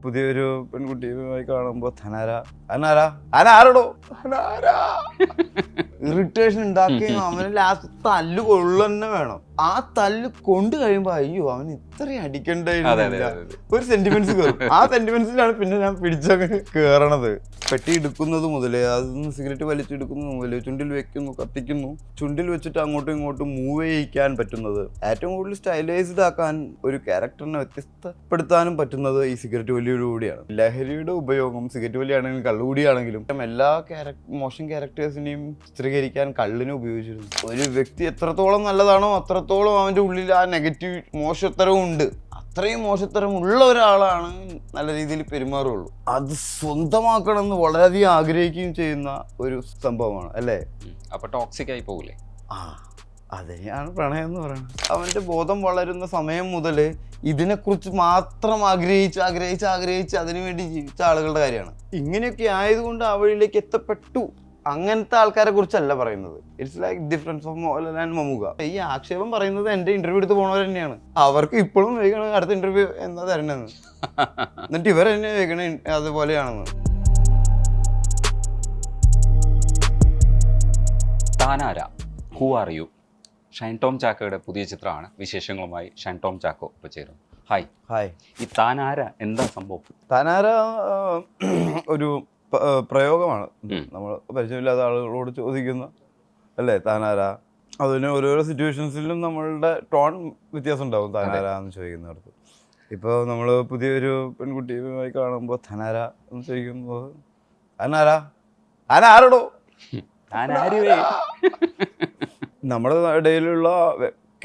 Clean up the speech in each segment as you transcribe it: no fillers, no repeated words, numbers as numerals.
പുതിയൊരു പെൺകുട്ടിയുമായി കാണുമ്പോൾ അനാരാടോ ഇറിറ്റേഷൻ ഉണ്ടാക്കുകയും അവന് ലാസ്റ്റ് തല്ല് കൊള്ളുന്നെ വേണം. ആ തല്ല് കൊണ്ട് കഴിയുമ്പോ അയ്യോ അവൻ ഇത്രയും അടിക്കണ്ടായിരുന്നില്ല, ഒരു സെന്റിമെന്റ്സ് കയറും. ആ സെന്റിമെന്റ്സിലാണ് പിന്നെ ഞാൻ പിടിച്ചങ്ങ് കേറണത്. പെട്ടി എടുക്കുന്നത് മുതലേ, അതൊന്ന് സിഗരറ്റ് വലിച്ചെടുക്കുന്നത് മുതലേ, ചുണ്ടിൽ വെക്കുന്നു, കത്തിക്കുന്നു, ചുണ്ടിൽ വെച്ചിട്ട് അങ്ങോട്ടും ഇങ്ങോട്ടും മൂവ് ചെയ്യിക്കാൻ പറ്റുന്നത്, ഏറ്റവും കൂടുതൽ സ്റ്റൈലൈസ്ഡ് ആക്കാൻ ഒരു ക്യാരക്ടറിനെ വ്യത്യസ്തപ്പെടുത്താനും പറ്റുന്നത് ഈ സിഗരറ്റ് വലിയോടുകൂടിയാണ്. ലഹരിയുടെ ഉപയോഗം സിഗരറ്റ് വലിയാണെങ്കിലും കള്ളുകൂടിയാണെങ്കിലും എല്ലാ മോശം ക്യാരക്ടേഴ്സിനെയും ചിത്രീകരിക്കാൻ കള്ളിനെ ഉപയോഗിച്ചിരുന്നു. ഒരു വ്യക്തി എത്രത്തോളം നല്ലതാണോ അത്രത്തോളം അവൻ്റെ ഉള്ളിൽ ആ നെഗറ്റീവ് മോശത്തരവും ഉണ്ട്. അത്രയും മോശത്തരം ഉള്ള ഒരാളാണ് നല്ല രീതിയിൽ പെരുമാറുള്ളൂ. അത് സ്വന്തമാക്കണമെന്ന് വളരെയധികം ആഗ്രഹിക്കുകയും ചെയ്യുന്ന ഒരു സംഭവമാണ് അല്ലേ? അപ്പൊ ടോക്സിക് ആയി പോകില്ലേ? അതിനെയാണ് പ്രണയം എന്ന് പറയുന്നത്. അവൻ്റെ ബോധം വളരുന്ന സമയം മുതൽ ഇതിനെക്കുറിച്ച് മാത്രം ആഗ്രഹിച്ച് അതിനുവേണ്ടി ജീവിച്ച ആളുകളുടെ കാര്യമാണ്. ഇങ്ങനെയൊക്കെ ആയതുകൊണ്ട് ആ വഴിയിലേക്ക് എത്തപ്പെട്ടു. അങ്ങനത്തെ ആൾക്കാരെ കുറിച്ചല്ല പറയുന്നത്. It's like difference of Mohanlal and Mammukka. ഈ ആക്ഷേപം പറയുന്നത് എൻ്റെ ഇന്റർവ്യൂ എടുത്ത് പോണവർ തന്നെയാണ്. അവർക്ക് ഇപ്പോഴും വൈകണം അടുത്ത ഇന്റർവ്യൂ എന്താ തരണമെന്ന്, എന്നിട്ട് ഇവർ എന്നെ വൈകണേ അതുപോലെയാണെന്ന്. Thaanara, who are you? Shine Tom ചാക്കോയുടെ പുതിയ ചിത്രമാണ്. വിശേഷങ്ങളുമായി ഷൈൻ ടോം ചാക്കോ ഇപ്പോൾ ചേരുന്നു. ഹായ്. ഈ താനാര എന്താ സംഭവം? താനാര ഒരു പ്രയോഗമാണ്. നമ്മൾ പരിചയമില്ലാത്ത ആളുകളോട് ചോദിക്കുന്ന അല്ലേ താനാര. അതിന് ഓരോരോ സിറ്റുവേഷൻസിലും നമ്മളുടെ ടോൺ വ്യത്യാസം ഉണ്ടാവും താനാര എന്ന് ചോദിക്കുന്നിടത്ത്. ഇപ്പോൾ നമ്മൾ പുതിയൊരു പെൺകുട്ടിയുമായി കാണുമ്പോൾ താനാര എന്ന് ചോദിക്കുമ്പോൾ അനാരാടോ നമ്മുടെ ഇടയിലുള്ള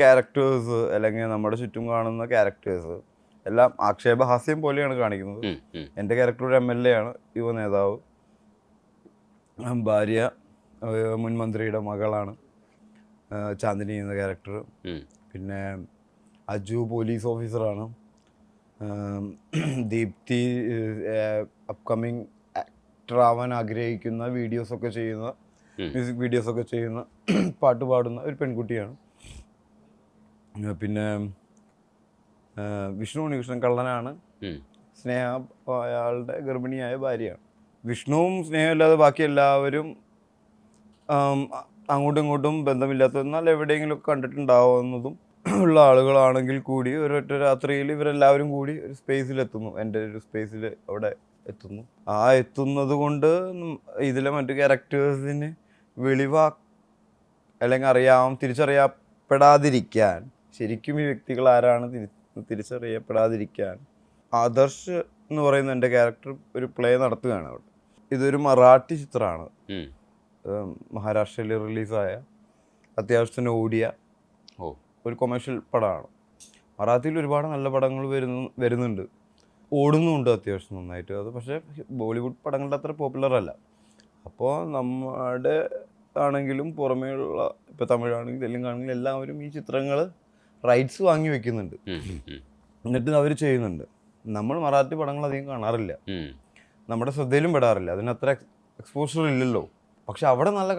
ക്യാരക്ടേഴ്സ് അല്ലെങ്കിൽ നമ്മുടെ ചുറ്റും കാണുന്ന ക്യാരക്ടേഴ്സ് എല്ലാം ആക്ഷേപഹാസ്യം പോലെയാണ് കാണിക്കുന്നത്. എൻ്റെ ക്യാരക്ടർ ഒരു MLA ആണ്, യുവ നേതാവ്, ഭാര്യ മുൻ മന്ത്രിയുടെ മകളാണ് ചാന്ദിനി എന്ന ക്യാരക്ടർ. പിന്നെ അജു പോലീസ് ഓഫീസറാണ്. ദീപ്തി അപ്കമിങ് ആക്ടർ ആവാൻ ആഗ്രഹിക്കുന്ന വീഡിയോസൊക്കെ ചെയ്യുന്ന, മ്യൂസിക് വീഡിയോസൊക്കെ ചെയ്യുന്ന, പാട്ട് പാടുന്ന ഒരു പെൺകുട്ടിയാണ്. പിന്നെ വിഷ്ണു ഉണ്ണികൃഷ്ണൻ കള്ളനാണ്. സ്നേഹ അയാളുടെ ഗർഭിണിയായ ഭാര്യയാണ്. വിഷ്ണുവും സ്നേഹമില്ലാതെ ബാക്കി എല്ലാവരും അങ്ങോട്ടും ഇങ്ങോട്ടും ബന്ധമില്ലാത്ത, എന്നാൽ എവിടെയെങ്കിലുമൊക്കെ കണ്ടിട്ടുണ്ടാവുന്നതും ഉള്ള ആളുകളാണെങ്കിൽ കൂടി ഒരൊറ്റ രാത്രിയിൽ ഇവരെല്ലാവരും കൂടി ഒരു സ്പേസിലെത്തുന്നു. എൻ്റെ ഒരു സ്പേസിൽ അവിടെ എത്തുന്നു. ആ എത്തുന്നത് കൊണ്ട് ഇതിലെ മറ്റു ക്യാരക്ടേഴ്സിന് അല്ലെങ്കിൽ തിരിച്ചറിയപ്പെടാതിരിക്കാൻ, ശരിക്കും ഈ വ്യക്തികൾ ആരാണ് തിരിച്ചറിയപ്പെടാതിരിക്കാൻ ആദർശ് എന്ന് പറയുന്ന എൻ്റെ ക്യാരക്ടർ ഒരു പ്ലേ നടത്തുകയാണ് അവിടെ. ഇതൊരു മറാഠി ചിത്രമാണ്. മഹാരാഷ്ട്രയിൽ റിലീസായ, അത്യാവശ്യത്തിന് ഓടിയ ഒരു കൊമേഴ്ഷ്യൽ പടമാണ്. മറാത്തിയിൽ ഒരുപാട് നല്ല പടങ്ങൾ വരുന്നുണ്ട്, ഓടുന്നുമുണ്ട് അത്യാവശ്യം നന്നായിട്ട്. അത് പക്ഷേ ബോളിവുഡ് പടങ്ങളുടെ അത്ര പോപ്പുലർ അല്ല. അപ്പോൾ നമ്മുടെ ആണെങ്കിലും പുറമേയുള്ള, ഇപ്പോൾ തമിഴാണെങ്കിലും തെലുങ്കാണെങ്കിലും എല്ലാവരും ഈ ചിത്രങ്ങൾ റൈറ്റ്സ് വാങ്ങി വെക്കുന്നുണ്ട്, എന്നിട്ട് അവർ ചെയ്യുന്നുണ്ട്. നമ്മൾ മറാത്തി പടങ്ങൾ അധികം കാണാറില്ല, നമ്മുടെ ശ്രദ്ധയിലും പെടാറില്ല, അതിനത്ര എക്സ്പോഷർ ഇല്ലല്ലോ. പക്ഷെ അവിടെ നല്ല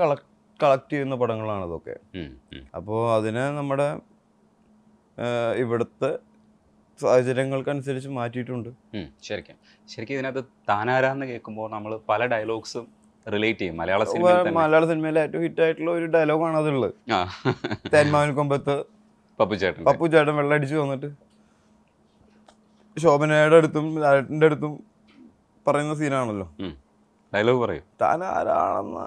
കളക്ട് ചെയ്യുന്ന പടങ്ങളാണ് അതൊക്കെ. അപ്പോൾ അതിനെ നമ്മുടെ ഇവിടുത്തെ സാഹചര്യങ്ങൾക്കനുസരിച്ച് മാറ്റിയിട്ടുണ്ട്. ശരിക്കും ഇതിനകത്ത് താനാരാന്ന് കേൾക്കുമ്പോൾ നമ്മൾ പല ഡയലോഗ്സും റിലേറ്റ് ചെയ്യും. മലയാള സിനിമയിലെ ഏറ്റവും ഹിറ്റ് ആയിട്ടുള്ള ഒരു ഡയലോഗാണ് അതുള്ളത്. തേന്മാവിൻ കൊമ്പത്ത് പപ്പു ചേട്ടൻ വെള്ളമടിച്ച് വന്നിട്ട് ശോഭനയുടെ അടുത്തും ലാലേട്ടൻ്റെ അടുത്തും പറയുന്ന സീനാണല്ലോ. ഡയലോഗ് പറയും, താൻ ആരാണെന്ന്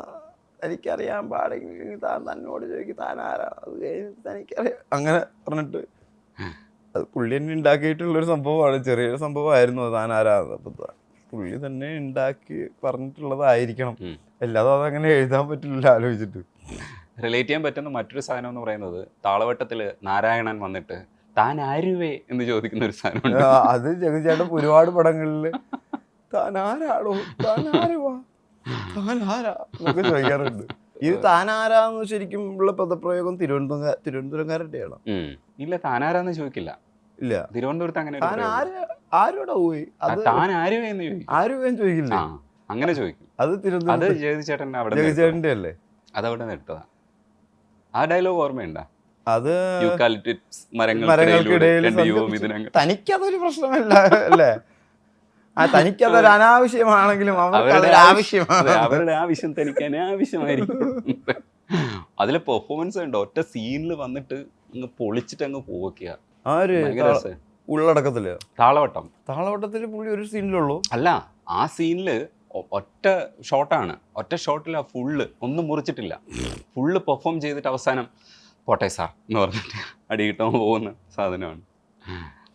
എനിക്കറിയാൻ പാടെങ്കിൽ താൻ തന്നോട് ചോദിക്കും താൻ ആരാണ്, അത് കഴിഞ്ഞിട്ട് എനിക്കറിയാം, അങ്ങനെ പറഞ്ഞിട്ട് അത് പുള്ളി തന്നെ ഉണ്ടാക്കിയിട്ടുള്ളൊരു സംഭവമാണ്. ചെറിയൊരു സംഭവമായിരുന്നു താൻ ആരാന്ന്. അപ്പം പുള്ളി തന്നെ ഉണ്ടാക്കി പറഞ്ഞിട്ടുള്ളതായിരിക്കണം, അല്ലാതെ അതങ്ങനെ എഴുതാൻ പറ്റില്ല ആലോചിച്ചിട്ട്. റിലേറ്റ് ചെയ്യാൻ പറ്റുന്ന മറ്റൊരു സാധനം എന്ന് പറയുന്നത്, താളവട്ടത്തിൽ നാരായണൻ വന്നിട്ട് താൻ ആരുവേ എന്ന് ചോദിക്കുന്ന ഒരു സാധനം. അത് ജഗതിചേട്ടൻ ഒരുപാട് പടങ്ങളിൽ താൻ ആരാടോ, താൻ ആരുവാ, താൻ ആരാ എന്നൊക്കെ ചോദിക്കാറുണ്ട്. ഇത് താനാരാന്ന് ശരിക്കും ഉള്ള പദപ്രയോഗം തിരുവനന്തപുരംകാരുടെയാണ്. ഇല്ല, താനാരാന്ന് ചോദിക്കില്ല. ഇല്ല, തിരുവനന്തപുരത്ത് അങ്ങനെ ആരോടാ പോയി താൻ ആരുവേന്ന് ചോദിക്കും. ആരുവേന്ന് ചോദിക്കില്ല, അങ്ങനെ ചോദിക്കും. അത് തിരുവനന്തപുരം ജഗതിചേട്ടൻ്റെ അല്ലേ, അതവിടെ നിർത്തതാ. ആ ഡയലോഗ് ഓർമ്മയുണ്ടാ? അത് മരങ്ങൾക്കിടയിൽ തനിക്കതൊരു പ്രശ്നമല്ല അല്ലേ? തനിക്കതൊരു അനാവശ്യമാണെങ്കിലും അവരുടെ ആവശ്യമാണ്. അവരുടെ ആവശ്യം തനിക്ക് അനാവശ്യമായിരിക്കും. അതിലെ പെർഫോമൻസ് ഉണ്ടോ, ഒറ്റ സീനിൽ വന്നിട്ട് അങ്ങ് പൊളിച്ചിട്ട് അങ്ങ് പോവുക. ഉള്ളടക്കത്തില് താളവട്ടത്തിൽ പുള്ളി ഒരു സീനിലുള്ളൂ. അല്ല, ആ സീനില് ഒറ്റ ഷോട്ടാണ്, ഒറ്റ ഷോട്ടിൽ ഫുള്ള് ഒന്നും മുറിച്ചിട്ടില്ല, ഫുള്ള് പെർഫോം ചെയ്തിട്ട് അവസാനം പോട്ടെ സാർ എന്ന് പറഞ്ഞിട്ട് അടി കിട്ടാൻ പോകുന്ന സാധനമാണ്.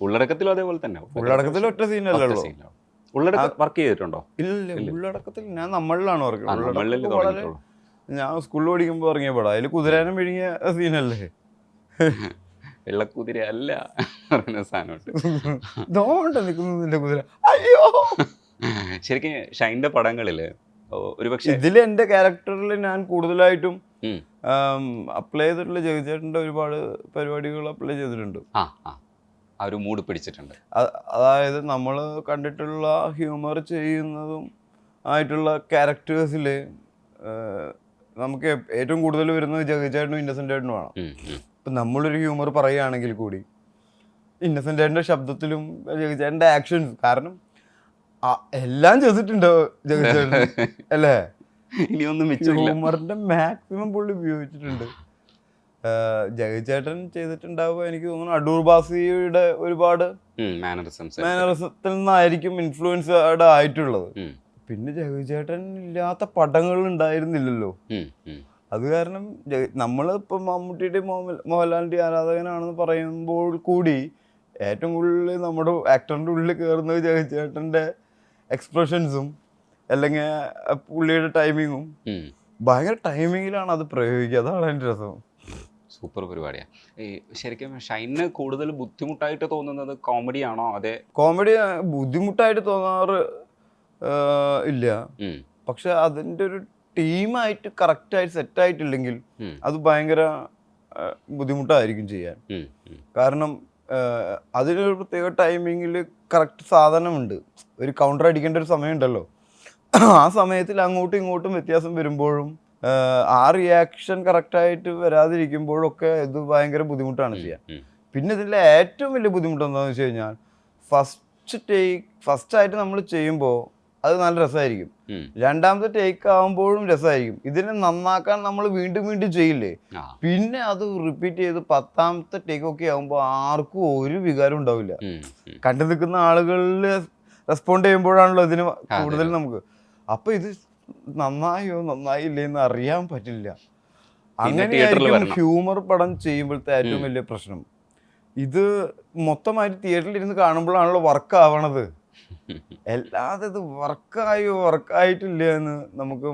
ഉള്ളടക്കത്തിലും അതേപോലെ തന്നെ. ഉള്ളടക്കത്തിൽ ഒറ്റ സീനല്ലോ. ഉള്ളടക്കം വർക്ക് ചെയ്തിട്ടുണ്ടോ? ഇല്ല, ഉള്ളടക്കത്തിൽ ഞാൻ നമ്മളിലാണ് വർക്ക്. ഞാൻ സ്കൂളിൽ പഠിക്കുമ്പോൾ ഇറങ്ങിയ പടം, അതിൽ കുതിരേനെ വിഴുങ്ങിയ സീനല്ലേ. വെള്ളക്കുതിര അല്ല പറയുന്ന സാധനമുണ്ട്. നിൽക്കുന്നതിന്റെ കുതിര. അയ്യോ, ശരിക്കും ഷൈൻ്റെ പടങ്ങളില് ഒരുപക്ഷെ ഇതില് എന്റെ ക്യാരക്ടറിൽ ഞാൻ കൂടുതലായിട്ടും അപ്ലൈ ചെയ്തിട്ടുള്ള ജഗതിചേട്ടൻ്റെ ഒരുപാട് പരിപാടികൾ അപ്ലൈ ചെയ്തിട്ടുണ്ട്. ആ ഒരു മൂഡ് പിടിച്ചിട്ടുണ്ട്. അതായത് നമ്മൾ കണ്ടിട്ടുള്ള ഹ്യൂമർ ചെയ്യുന്നതും ആയിട്ടുള്ള ക്യാരക്ടേഴ്സിൽ നമുക്ക് ഏറ്റവും കൂടുതൽ വരുന്നത് ജഗതിചേട്ടനും ഇന്നസെൻ്റ് ചേട്ടനുമാണ്. ഇപ്പം നമ്മളൊരു ഹ്യൂമർ പറയുകയാണെങ്കിൽ കൂടി ഇന്നസെൻ്റ് ചേട്ടൻ്റെ ശബ്ദത്തിലും ജഗതിചേട്ടൻ്റെ ആക്ഷൻസ്, കാരണം എല്ലാം ചെയ്തിട്ടുണ്ടോ ജഗതിചേട്ടൻ അല്ലേ. ഇനിയൊന്നും ഹ്യൂമറിന്റെ മാക്സിമം പുള്ളി ഉപയോഗിച്ചിട്ടുണ്ട്. ജഗതിചേട്ടൻ ചെയ്തിട്ടുണ്ടാവുക എനിക്ക് തോന്നുന്നു അടൂർ ബാസിയുടെ ഒരുപാട് മാനറിസത്തിൽ നിന്നായിരിക്കും ഇൻഫ്ലുവൻസ്ഡ് ആയിട്ടുള്ളത്. പിന്നെ ജഗതിചേട്ടൻ ഇല്ലാത്ത പടങ്ങൾ ഉണ്ടായിരുന്നില്ലല്ലോ. അത് കാരണം നമ്മളിപ്പം മമ്മൂട്ടിയുടെയും മോഹൻലാലിൻ്റെയും ആരാധകനാണെന്ന് പറയുമ്പോൾ കൂടി ഏറ്റവും കൂടുതൽ നമ്മുടെ ആക്ടറിൻ്റെ ഉള്ളിൽ കയറുന്നത് ജഗതിചേട്ടൻ്റെ എക്സ്പ്രഷൻസും അല്ലെങ്കിൽ പുള്ളിയുടെ ടൈമിങ്ങും. ഭയങ്കര ടൈമിങ്ങിലാണ് അത് പ്രയോഗിക്കുക. അതാണ് എൻ്റെ രസം. സൂപ്പർ പരിപാടിയാണ്. ഈ ശരിക്കും ഷൈന് കൂടുതൽ ബുദ്ധിമുട്ടായിട്ട് തോന്നുന്നത് കോമഡിയാണോ? അതെ, കോമഡി ബുദ്ധിമുട്ടായിട്ട് തോന്നാറ് ഇല്ല. പക്ഷെ അതിൻ്റെ ഒരു ടീമായിട്ട് കറക്റ്റായിട്ട് സെറ്റായിട്ടില്ലെങ്കിൽ അത് ഭയങ്കര ബുദ്ധിമുട്ടായിരിക്കും ചെയ്യാൻ. കാരണം അതിനൊരു പ്രത്യേക ടൈമിങ്ങിൽ കറക്റ്റ് സാധനമുണ്ട്. ഒരു കൗണ്ടർ അടിക്കേണ്ട ഒരു സമയമുണ്ടല്ലോ. ആ സമയത്തിൽ അങ്ങോട്ടും ഇങ്ങോട്ടും വ്യത്യാസം വരുമ്പോഴും ആ റിയാക്ഷൻ കറക്റ്റായിട്ട് വരാതിരിക്കുമ്പോഴൊക്കെ ഇത് ഭയങ്കര ബുദ്ധിമുട്ടാണ് ചെയ്യാൻ. പിന്നെ ഇതിലെ ഏറ്റവും വലിയ ബുദ്ധിമുട്ട് എന്താണെന്ന് വെച്ച് കഴിഞ്ഞാൽ ഫസ്റ്റായിട്ട് നമ്മൾ ചെയ്യുമ്പോൾ അത് നല്ല രസമായിരിക്കും, രണ്ടാമത്തെ ടേക്ക് ആകുമ്പോഴും രസമായിരിക്കും. ഇതിനെ നന്നാക്കാൻ നമ്മൾ വീണ്ടും വീണ്ടും ചെയ്യില്ലേ, പിന്നെ അത് റിപ്പീറ്റ് ചെയ്ത് 10ാമത്തെ ടേക്ക് ഒക്കെ ആകുമ്പോൾ ആർക്കും ഒരു വികാരം ഉണ്ടാവില്ല. കണ്ടു നിൽക്കുന്ന ആളുകളിൽ റെസ്പോണ്ട് ചെയ്യുമ്പോഴാണല്ലോ ഇതിന് കൂടുതൽ നമുക്ക്. അപ്പൊ ഇത് നന്നായോ നന്നായില്ലേ എന്ന് അറിയാൻ പറ്റില്ല. അങ്ങനെയായിരിക്കും ഹ്യൂമർ പടം ചെയ്യുമ്പോഴത്തെ ഏറ്റവും വലിയ പ്രശ്നം. ഇത് മൊത്തമായിട്ട് തിയേറ്ററിൽ ഇരുന്ന് കാണുമ്പോഴാണല്ലോ വർക്ക് ആവണത്. അല്ലാതെ ഇത് വർക്കായിട്ടില്ല എന്ന് നമുക്ക്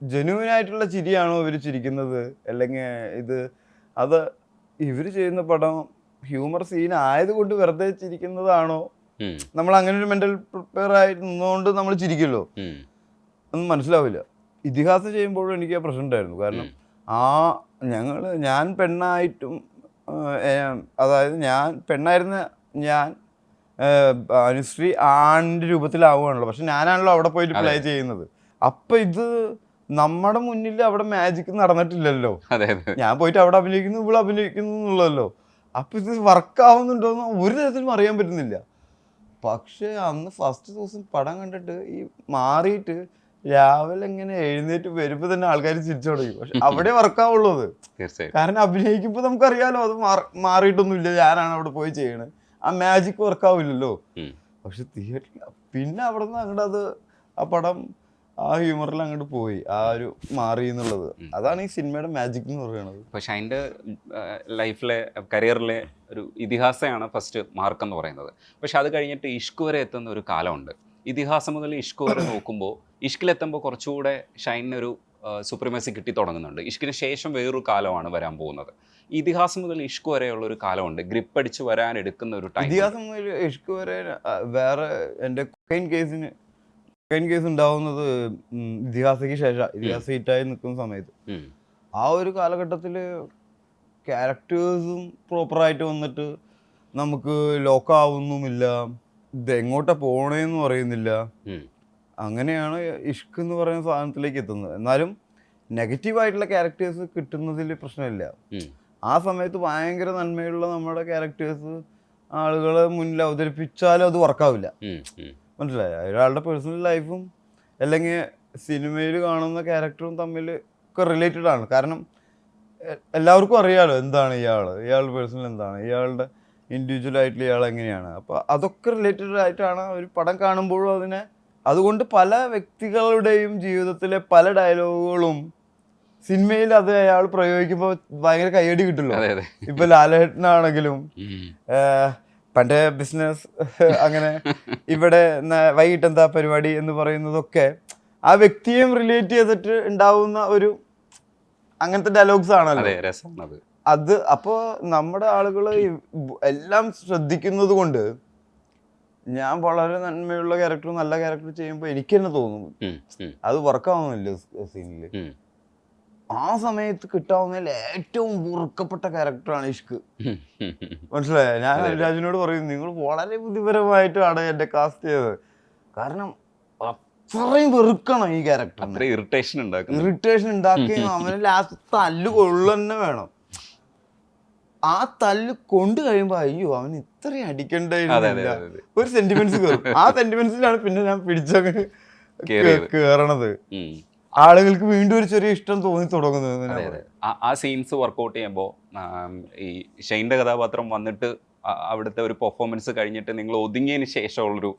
ജെന്യുവനായിട്ടുള്ള ചിരിയാണോ ഇവർ ചിരിക്കുന്നത്, അല്ലെങ്കിൽ അത് ഇവർ ചെയ്യുന്ന പടം ഹ്യൂമർ സീൻ ആയതുകൊണ്ട് വെറുതെ ചിരിക്കുന്നതാണോ? നമ്മൾ അങ്ങനെ ഒരു മെന്റൽ പ്രിപ്പയർ ആയിട്ട് നിന്നുകൊണ്ട് നമ്മൾ ചിരിക്കുമല്ലോ, ഒന്നും മനസ്സിലാവില്ല. ഇതിഹാസം ചെയ്യുമ്പോഴും എനിക്ക് ആ പ്രശ്നം ഉണ്ടായിരുന്നു. കാരണം ഞാൻ പെണ്ണായിട്ടും, അതായത് ഞാൻ പെണ്ണായിരുന്ന ഞാൻ അനുശ്രീ ആണിൻ്റെ രൂപത്തിലാവുകയാണല്ലോ, പക്ഷെ ഞാനാണല്ലോ അവിടെ പോയിട്ട് പ്ലേ ചെയ്യുന്നത്. അപ്പം ഇത് നമ്മുടെ മുന്നിൽ അവിടെ മാജിക് നടന്നിട്ടില്ലല്ലോ. ഞാൻ പോയിട്ട് അവിടെ അഭിനയിക്കുന്നു, ഇവിടെ അഭിനയിക്കുന്നു എന്നുള്ളതല്ലോ. അപ്പം ഇത് വർക്കാവുന്നുണ്ടോയെന്ന് ഒരു തരത്തിലും അറിയാൻ പറ്റുന്നില്ല. പക്ഷെ അന്ന് ഫസ്റ്റ് ദിവസം പടം കണ്ടിട്ട് ഈ മാറിയിട്ട് രാവിലെ ഇങ്ങനെ എഴുന്നേറ്റ് വരുമ്പോൾ തന്നെ ആൾക്കാർ ചിരിച്ചു തുടങ്ങി. പക്ഷെ അവിടെ വർക്കാവുള്ളൂ അത്. കാരണം അഭിനയിക്കുമ്പോൾ നമുക്കറിയാലോ അത് മാറിയിട്ടൊന്നുമില്ല, ഞാനാണ് അവിടെ പോയി ചെയ്യണത്. ആ മാജിക് വർക്കാവില്ലല്ലോ. പക്ഷെ തിയേറ്ററിൽ പിന്നെ അവിടെ നിന്ന് അങ്ങോട്ട് ആ പടം ആ ഹ്യൂമറിൽ അങ്ങോട്ട് പോയി, ആ ഒരു മാറി എന്നുള്ളത്. അതാണ് ഈ സിനിമയുടെ മാജിക് എന്ന് പറയുന്നത്. പക്ഷെ അതിൻ്റെ ലൈഫിലെ കരിയറിലെ ഒരു ഇതിഹാസമാണ് ഫസ്റ്റ് മാർക്ക് എന്ന് പറയുന്നത്. പക്ഷെ അത് കഴിഞ്ഞിട്ട് ഇഷ്ക് വരെ എത്തുന്ന ഒരു കാലമുണ്ട്. ഇതിഹാസം മുതൽ ഇഷ്ക് വരെ നോക്കുമ്പോൾ ഇഷ്കിലെത്തുമ്പോൾ കുറച്ചുകൂടെ ഷൈനൊരു സുപ്രീമസി കിട്ടി തുടങ്ങുന്നുണ്ട്. ഇഷ്കിന് ശേഷം വേറൊരു കാലമാണ് വരാൻ പോകുന്നത്. ഇതിഹാസം മുതൽ ഇഷ്ക് വരെയുള്ള ഒരു കാലമുണ്ട്, ഗ്രിപ്പ് അടിച്ച് വരാൻ എടുക്കുന്ന ഒരു ടൈം. ഇതിഹാസം മുതൽ ഇഷ്ക് വരെ വേറെ എൻ്റെ കേസ് ഉണ്ടാവുന്നത് ഇതിഹാസയ്ക്ക് ശേഷം, ഇതിഹാസ ഹിറ്റായി നിൽക്കുന്ന സമയത്ത്. ആ ഒരു കാലഘട്ടത്തിൽ ക്യാരക്ടേഴ്സും പ്രോപ്പറായിട്ട് വന്നിട്ട് നമുക്ക് ലോക്കാവുന്നുമില്ല, ഇതെങ്ങോട്ടാ പോണേന്ന് പറയുന്നില്ല. അങ്ങനെയാണ് ഇഷ്ക് എന്ന് പറയുന്ന സാധനത്തിലേക്ക് എത്തുന്നത്. എന്നാലും നെഗറ്റീവായിട്ടുള്ള ക്യാരക്ടേഴ്സ് കിട്ടുന്നതിൽ പ്രശ്നമില്ല. ആ സമയത്ത് ഭയങ്കര നന്മയുള്ള നമ്മുടെ ക്യാരക്ടേഴ്സ് ആളുകളെ മുന്നിൽ അവതരിപ്പിച്ചാലും അത് വർക്കാവില്ല. മനസ്സിലായോ? ഒരാളുടെ പേഴ്സണൽ ലൈഫും അല്ലെങ്കിൽ സിനിമയിൽ കാണുന്ന ക്യാരക്ടറും തമ്മിൽ ഒക്കെ റിലേറ്റഡ് ആണ്. കാരണം എല്ലാവർക്കും അറിയാലോ എന്താണ് ഇയാളുടെ പേഴ്സണൽ എന്താണ്, ഇയാളുടെ ഇൻഡിവിജ്വൽ ആയിട്ടുള്ള ഇയാൾ എങ്ങനെയാണ്. അപ്പോൾ അതൊക്കെ റിലേറ്റഡ് ആയിട്ടാണ് ഒരു പടം കാണുമ്പോഴും അതിനെ. അതുകൊണ്ട് പല വ്യക്തികളുടെയും ജീവിതത്തിലെ പല ഡയലോഗുകളും സിനിമയിൽ അത് അയാൾ പ്രയോഗിക്കുമ്പോൾ ഭയങ്കര കയ്യടി കിട്ടുമല്ലോ. ഇപ്പൊ ലാലേട്ടനാണെങ്കിലും പണ്ടേ ബിസിനസ് അങ്ങനെ ഇവിടെ വൈകിട്ട് എന്താ പരിപാടി എന്ന് പറയുന്നതൊക്കെ ആ വ്യക്തിയെയും റിലേറ്റ് ചെയ്തിട്ട് ഉണ്ടാവുന്ന ഒരു അങ്ങനത്തെ ഡയലോഗ്സ് ആണല്ലോ അത്. അപ്പോൾ നമ്മുടെ ആളുകൾ എല്ലാം ശ്രദ്ധിക്കുന്നത് കൊണ്ട് ഞാൻ വളരെ നന്മയുള്ള ക്യാരക്ടർ നല്ല ക്യാരക്ടർ ചെയ്യുമ്പോൾ എനിക്ക് തന്നെ തോന്നുന്നു അത് വർക്കാവുന്നില്ല സീനിൽ. ആ സമയത്ത് കിട്ടാവുന്നതിൽ ഏറ്റവും ഉറക്കപ്പെട്ട ക്യാരക്ടറാണ് ഇഷ്ക്. മനസ്സിലായോ? ഞാൻ രാജുവിനോട് പറയും, നിങ്ങൾ വളരെ ബുദ്ധിപരമായിട്ടാണ് എന്നെ കാസ്റ്റ് ചെയ്തത്. കാരണം അത്രയും വെറുക്കണം ഈ ക്യാരക്ടർ, ഇറിറ്റേഷൻ ഉണ്ടാക്കുകയും അവന് ലാസ്റ്റ് തല്ല് കൊള്ളുന്നെ വേണം. ആ തല്ല് കൊണ്ട് കഴിയുമ്പോ അയ്യോ അവൻ ഇത്രയും അടിക്കണ്ടായിരുന്നില്ല, ഒരു സെന്റിമെന്റ്സ് കയറും. ആ സെന്റിമെന്റ്സിലാണ് പിന്നെ ഞാൻ പിടിച്ചങ്ങ് കേറണത്. ആളുകൾക്ക് വീണ്ടും ഒരു ചെറിയ ഇഷ്ടം തോന്നി തുടങ്ങുന്നത്. ആ സീൻസ് വർക്ക്ഔട്ട് ചെയ്യുമ്പോൾ ഈ ഷൈൻ്റെ കഥാപാത്രം വന്നിട്ട് അവിടുത്തെ ഒരു പെർഫോമൻസ് കഴിഞ്ഞിട്ട് നിങ്ങൾ ഒതുങ്ങിയതിന് ശേഷമുള്ളൊരു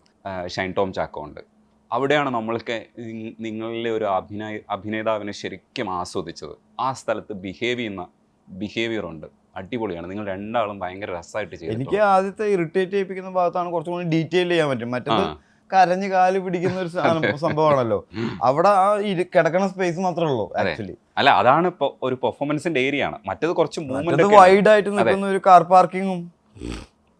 ഷൈൻ ടോം ചാക്കോ ഉണ്ട്. അവിടെയാണ് നമ്മൾക്ക് നിങ്ങളിലെ ഒരു അഭിനേതാവിനെ ശരിക്കും ആസ്വദിച്ചത്. ആ സ്ഥലത്ത് ബിഹേവിയർ ഉണ്ട്, അടിപൊളിയാണ്. നിങ്ങൾ രണ്ടാളും ഭയങ്കര രസമായിട്ട് ചെയ്തു. എനിക്ക് ആദ്യത്തെ ഇറിറ്റേറ്റ് ചെയ്യിപ്പിക്കുന്ന ഭാഗത്താണ് കുറച്ചും കൂടി ഡീറ്റെയിൽ ചെയ്യാൻ പറ്റും. മറ്റേത് കരഞ്ഞ് കാല് പിടിക്കുന്ന ഒരു സംഭവമാണല്ലോ. അവിടെ ആ കിടക്കണ സ്പേസ് മാത്രമേ ഉള്ളൂ ആക്ച്വലി. അല്ല, അതാണ് ഇപ്പൊ ഒരു പെർഫോമൻസിന്റെ ഏരിയ ആണ്. മറ്റേത് കുറച്ച് വൈഡ് ആയിട്ട് നിൽക്കുന്ന ഒരു കാർ പാർക്കിങ്ങും,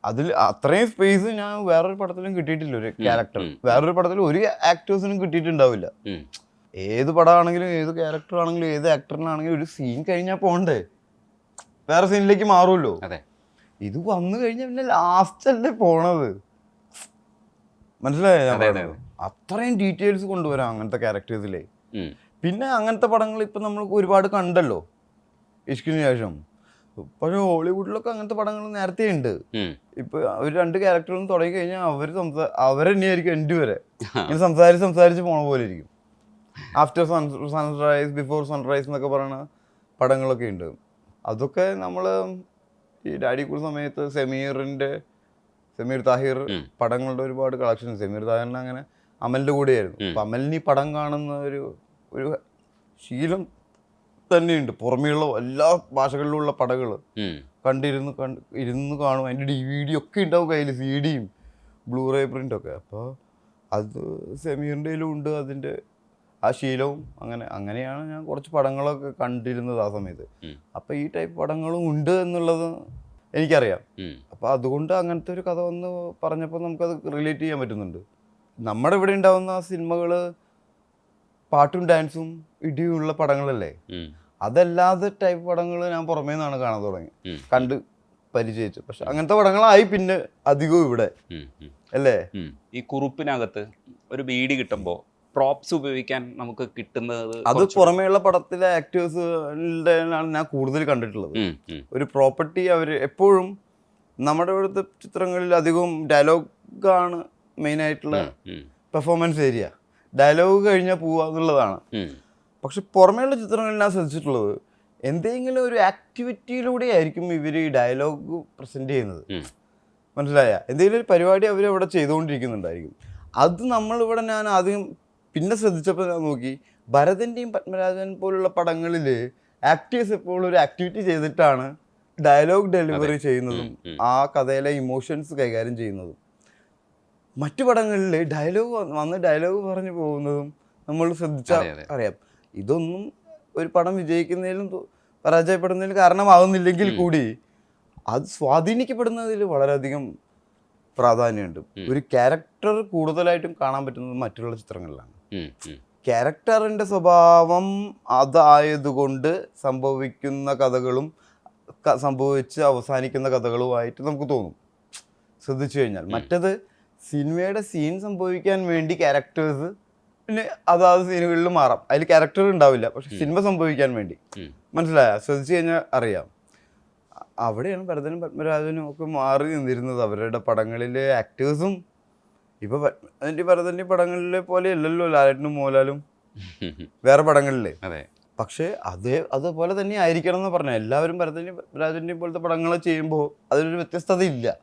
അതിൽ അത്രയും സ്പേസ് ഞാൻ വേറൊരു പടത്തിലും കിട്ടിയിട്ടില്ല. ഒരു ക്യാരക്ടർ വേറൊരു പടത്തിലും ഒരു ആക്ടേഴ്സിനും കിട്ടിയിട്ടുണ്ടാവില്ല. ഏത് പടമാണെങ്കിലും ഏത് ക്യാരക്ടർ ആണെങ്കിലും ഏത് ആക്ടറിനാണെങ്കിലും ഒരു സീൻ കഴിഞ്ഞാൽ പോണ്ടേ, വേറെ സീനിലേക്ക് മാറുമല്ലോ. ഇത് വന്നു കഴിഞ്ഞാൽ പിന്നെ ലാസ്റ്റ് അല്ലേ പോണത്. മനസ്സിലായോ? അത്രയും ഡീറ്റെയിൽസ് കൊണ്ടുവരാം അങ്ങനത്തെ ക്യാരക്ടേഴ്സിലെ. പിന്നെ അങ്ങനത്തെ പടങ്ങൾ ഇപ്പൊ നമ്മൾ ഒരുപാട് കണ്ടല്ലോ ഇഷ്കിന് ശേഷം. പക്ഷെ ഹോളിവുഡിലൊക്കെ അങ്ങനത്തെ പടങ്ങൾ നേരത്തെ ഉണ്ട്. ഇപ്പൊ ഒരു 2 ക്യാരക്ടറും തുടങ്ങി കഴിഞ്ഞാൽ അവരെന്നെയായിരിക്കും എൻഡ് വരെ ഇങ്ങനെ സംസാരിച്ച് പോണ പോലെ ഇരിക്കും. ആഫ്റ്റർ സൺറൈസ്, ബിഫോർ സൺറൈസ് എന്നൊക്കെ പറയുന്ന പടങ്ങളൊക്കെ ഉണ്ട്. അതൊക്കെ നമ്മൾ ഈ ഡാഡി കൂൾ സമയത്ത് സമീർ താഹിർ പടങ്ങളുടെ ഒരുപാട് കളക്ഷൻ. സമീർ താഹിറിന് അങ്ങനെ അമലിൻ്റെ കൂടെയായിരുന്നു. അപ്പം അമലിന് ഈ പടം കാണുന്ന ഒരു ശീലം തന്നെയുണ്ട്. പുറമേയുള്ള എല്ലാ ഭാഷകളിലുള്ള പടങ്ങൾ ഇരുന്ന് കാണും. അതിൻ്റെ DVD ഒക്കെ ഉണ്ടാവും കയ്യിൽ, CD യും ബ്ലൂറേ പ്രിൻ്റൊക്കെ. അപ്പോൾ അത് സമീറിൻ്റെയിലും ഉണ്ട് അതിൻ്റെ ആ ശീലവും. അങ്ങനെയാണ് ഞാൻ കുറച്ച് പടങ്ങളൊക്കെ കണ്ടിരുന്നത് ആ സമയത്ത്. അപ്പം ഈ ടൈപ്പ് പടങ്ങളും ഉണ്ട് എന്നുള്ളത് എനിക്കറിയാം. അപ്പം അതുകൊണ്ട് അങ്ങനത്തെ ഒരു കഥ വന്ന് പറഞ്ഞപ്പോൾ നമുക്കത് റിലേറ്റ് ചെയ്യാൻ പറ്റുന്നുണ്ട്. നമ്മുടെ ഇവിടെ ഉണ്ടാവുന്ന സിനിമകൾ പാട്ടും ഡാൻസും ഇടിയുള്ള പടങ്ങളല്ലേ. അതല്ലാതെ ടൈപ്പ് പടങ്ങൾ ഞാൻ പുറമേ നിന്നാണ് കാണാൻ തുടങ്ങി, കണ്ട് പരിചയിച്ചു. പക്ഷെ അങ്ങനത്തെ പടങ്ങളായി പിന്നെ അധികവും ഇവിടെ അല്ലേ. ഈ കുറുപ്പിനകത്ത് ഒരു ബീഡി കിട്ടുമ്പോൾ പ്രോപ്സ് ഉപയോഗിക്കാൻ നമുക്ക് കിട്ടുന്നത് അത് പുറമേയുള്ള പടത്തിലെ ആക്ടേഴ്സിൻ്റെ ഞാൻ കൂടുതൽ കണ്ടിട്ടുള്ളത്. ഒരു പ്രോപ്പർട്ടി അവർ എപ്പോഴും നമ്മുടെ ഇവിടുത്തെ ചിത്രങ്ങളിൽ അധികവും ഡയലോഗാണ് മെയിനായിട്ടുള്ള പെർഫോമൻസ് ഏരിയ. ഡയലോഗ് കഴിഞ്ഞാൽ പോവുക എന്നുള്ളതാണ്. പക്ഷെ പുറമേയുള്ള ചിത്രങ്ങളിൽ ഞാൻ ശ്രദ്ധിച്ചിട്ടുള്ളത് എന്തെങ്കിലും ഒരു ആക്ടിവിറ്റിയിലൂടെ ആയിരിക്കും ഇവർ ഈ ഡയലോഗ് പ്രസൻറ്റ് ചെയ്യുന്നത്. മനസ്സിലായ? എന്തെങ്കിലും ഒരു പരിപാടി അവർ അവിടെ ചെയ്തുകൊണ്ടിരിക്കുന്നുണ്ടായിരിക്കും. അത് നമ്മളിവിടെ ഞാൻ ആദ്യം പിന്നെ ശ്രദ്ധിച്ചപ്പോൾ ഞാൻ നോക്കി, ഭരതൻ്റെയും പത്മരാജൻ പോലുള്ള പടങ്ങളിൽ ആക്ടേഴ്സ് എപ്പോഴും ഒരു ആക്ടിവിറ്റി ചെയ്തിട്ടാണ് ഡയലോഗ് ഡെലിവറി ചെയ്യുന്നതും ആ കഥയിലെ ഇമോഷൻസ് കൈകാര്യം ചെയ്യുന്നതും. മറ്റു പടങ്ങളിൽ ഡയലോഗ് പറഞ്ഞു പോകുന്നതും നമ്മൾ ശ്രദ്ധിച്ചാൽ അറിയാം. ഇതൊന്നും ഒരു പടം വിജയിക്കുന്നതിലും പരാജയപ്പെടുന്നതിലും കാരണമാകുന്നില്ലെങ്കിൽ കൂടി അത് സ്വാധീനിക്കപ്പെടുന്നതിൽ വളരെയധികം പ്രാധാന്യമുണ്ട്. ഒരു ക്യാരക്ടർ കൂടുതലായിട്ടും കാണാൻ പറ്റുന്നത് മറ്റുള്ള ചിത്രങ്ങളിലാണ്. ക്യാരക്ടറിൻ്റെ സ്വഭാവം അതായതുകൊണ്ട് സംഭവിക്കുന്ന കഥകളും സംഭവിച്ച് അവസാനിക്കുന്ന കഥകളുമായിട്ട് നമുക്ക് തോന്നും ശ്രദ്ധിച്ചു കഴിഞ്ഞാൽ. മറ്റത് സിനിമയുടെ സീൻ സംഭവിക്കാൻ വേണ്ടി ക്യാരക്ടേഴ്സ് പിന്നെ അതാത് സീനുകളിൽ മാറാം, അതിൽ ക്യാരക്ടർ ഉണ്ടാവില്ല, പക്ഷെ സിനിമ സംഭവിക്കാൻ വേണ്ടി. മനസ്സിലായ? ശ്രദ്ധിച്ചു കഴിഞ്ഞാൽ അറിയാം. അവിടെയാണ് ഭരതനും പത്മരാജനും ഒക്കെ മാറി നിന്നിരുന്നത്. അവരുടെ പടങ്ങളിലെ ആക്ടേഴ്സും ഇപ്പൊ ഭരതന്റെ പടങ്ങളിലെ പോലെ അല്ലല്ലോ ലാലേട്ടനും മോഹൻലാലും വേറെ പടങ്ങളില്. അതെ. പക്ഷെ അതുപോലെ തന്നെ ആയിരിക്കണം എന്ന് പറഞ്ഞ എല്ലാവരും ഭരതന്റെയും പോലത്തെ പടങ്ങൾ ചെയ്യുമ്പോൾ അതിലൊരു വ്യത്യസ്തത ഇല്ല.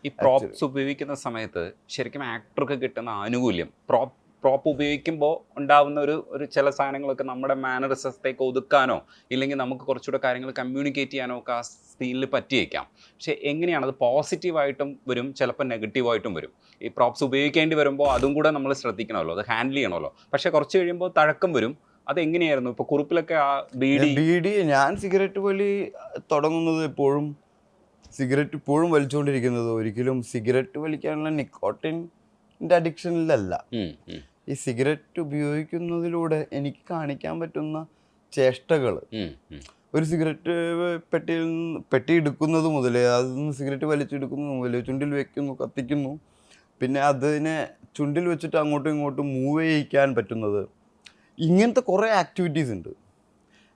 ഈ പ്രോപ്സ് ഉപയോഗിക്കുന്ന സമയത്ത് ശരിക്കും ആക്ടർക്ക് കിട്ടുന്ന ആനുകൂല്യം, പ്രോപ്പ് ഉപയോഗിക്കുമ്പോൾ ഉണ്ടാവുന്ന ഒരു ചില സാധനങ്ങളൊക്കെ നമ്മുടെ മാനറിസത്തേക്ക് ഒതുക്കാനോ ഇല്ലെങ്കിൽ നമുക്ക് കുറച്ചുകൂടെ കാര്യങ്ങൾ കമ്മ്യൂണിക്കേറ്റ് ചെയ്യാനോ ഒക്കെ ആ സീനിൽ പറ്റിയേക്കാം. പക്ഷേ എങ്ങനെയാണ് അത് പോസിറ്റീവായിട്ടും വരും, ചിലപ്പോൾ നെഗറ്റീവായിട്ടും വരും. ഈ പ്രോപ്സ് ഉപയോഗിക്കേണ്ടി വരുമ്പോൾ അതും കൂടെ നമ്മൾ ശ്രദ്ധിക്കണമല്ലോ, അത് ഹാൻഡിൽ ചെയ്യണമല്ലോ. പക്ഷേ കുറച്ച് കഴിയുമ്പോൾ തഴക്കം വരും. അതെങ്ങനെയായിരുന്നു ഇപ്പോൾ കുറിപ്പിലൊക്കെ ആ ബീഡി? ഞാൻ സിഗരറ്റ് വലി തുടങ്ങുന്നത് ഇപ്പോഴും വലിച്ചുകൊണ്ടിരിക്കുന്നത് ഒരിക്കലും സിഗരറ്റ് വലിക്കാനുള്ള നിക്കോട്ടിൻ്റെ അഡിക്ഷനിലല്ല. ഈ സിഗരറ്റ് ഉപയോഗിക്കുന്നതിലൂടെ എനിക്ക് കാണിക്കാൻ പറ്റുന്ന ചേഷ്ടകൾ, ഒരു സിഗരറ്റ് പെട്ടി എടുക്കുന്നത് മുതൽ അതിൽ നിന്ന് സിഗരറ്റ് വലിച്ചെടുക്കുന്നത് മുതൽ ചുണ്ടിൽ വെക്കുന്നു, കത്തിക്കുന്നു, പിന്നെ അതിനെ ചുണ്ടിൽ വെച്ചിട്ട് അങ്ങോട്ടും ഇങ്ങോട്ടും മൂവ് ചെയ്യിക്കാൻ പറ്റുന്നത്, ഇങ്ങനത്തെ കുറേ ആക്ടിവിറ്റീസ് ഉണ്ട്.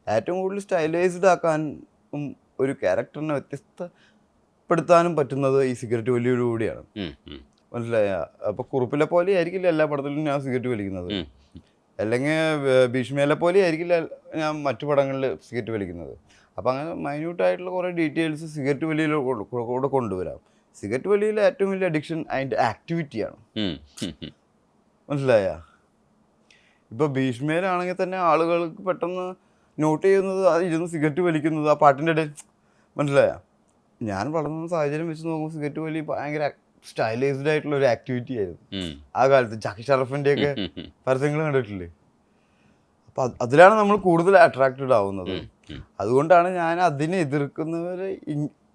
ഏറ്റവും കൂടുതൽ സ്റ്റൈലൈസ്ഡ് ആക്കാനും ഒരു ക്യാരക്ടറിനെ വ്യത്യസ്തപ്പെടുത്താനും പറ്റുന്നത് ഈ സിഗരറ്റ് വലിയോടുകൂടിയാണ്. മനസ്സിലായ? അപ്പോൾ കുറുപ്പിലെ പോലെ ആയിരിക്കില്ല എല്ലാ പടത്തിലും ഞാൻ സിഗരറ്റ് വലിക്കുന്നത്, അല്ലെങ്കിൽ ഭീഷ്മയിലെ പോലെ ആയിരിക്കില്ല ഞാൻ മറ്റു പടങ്ങളിൽ സിഗരറ്റ് വലിക്കുന്നത്. അപ്പോൾ അങ്ങനെ മൈന്യൂട്ടായിട്ടുള്ള കുറേ ഡീറ്റെയിൽസ് സിഗരറ്റ് വലിയിലൂടെ കൊണ്ടുവരാം. സിഗരറ്റ് വലിയിലെ ഏറ്റവും വലിയ അഡിക്ഷൻ അതിൻ്റെ ആക്ടിവിറ്റിയാണ്. മനസ്സിലായ? ഇപ്പോൾ ഭീഷ്മയിലാണെങ്കിൽ തന്നെ ആളുകൾക്ക് പെട്ടെന്ന് നോട്ട് ചെയ്യുന്നത് അത് ഇരുന്ന് സിഗരറ്റ് വലിക്കുന്നത് ആ പാട്ടിൻ്റെ ഇടയിൽ. മനസ്സിലായ? ഞാൻ വളർന്ന സാഹചര്യം വെച്ച് നോക്കുമ്പോൾ സിഗരറ്റ് വലി ഭയങ്കര സ്റ്റൈലൈസ്ഡ് ആയിട്ടുള്ള ഒരു ആക്ടിവിറ്റി ആയിരുന്നു ആ കാലത്ത്. ജാക്കി ഷറഫിൻ്റെ ഒക്കെ പരസ്യങ്ങൾ കണ്ടിട്ടില്ലേ? അപ്പം അതിലാണ് നമ്മൾ കൂടുതൽ അട്രാക്റ്റഡ് ആവുന്നത്. അതുകൊണ്ടാണ് ഞാൻ അതിനെ എതിർക്കുന്നവരെ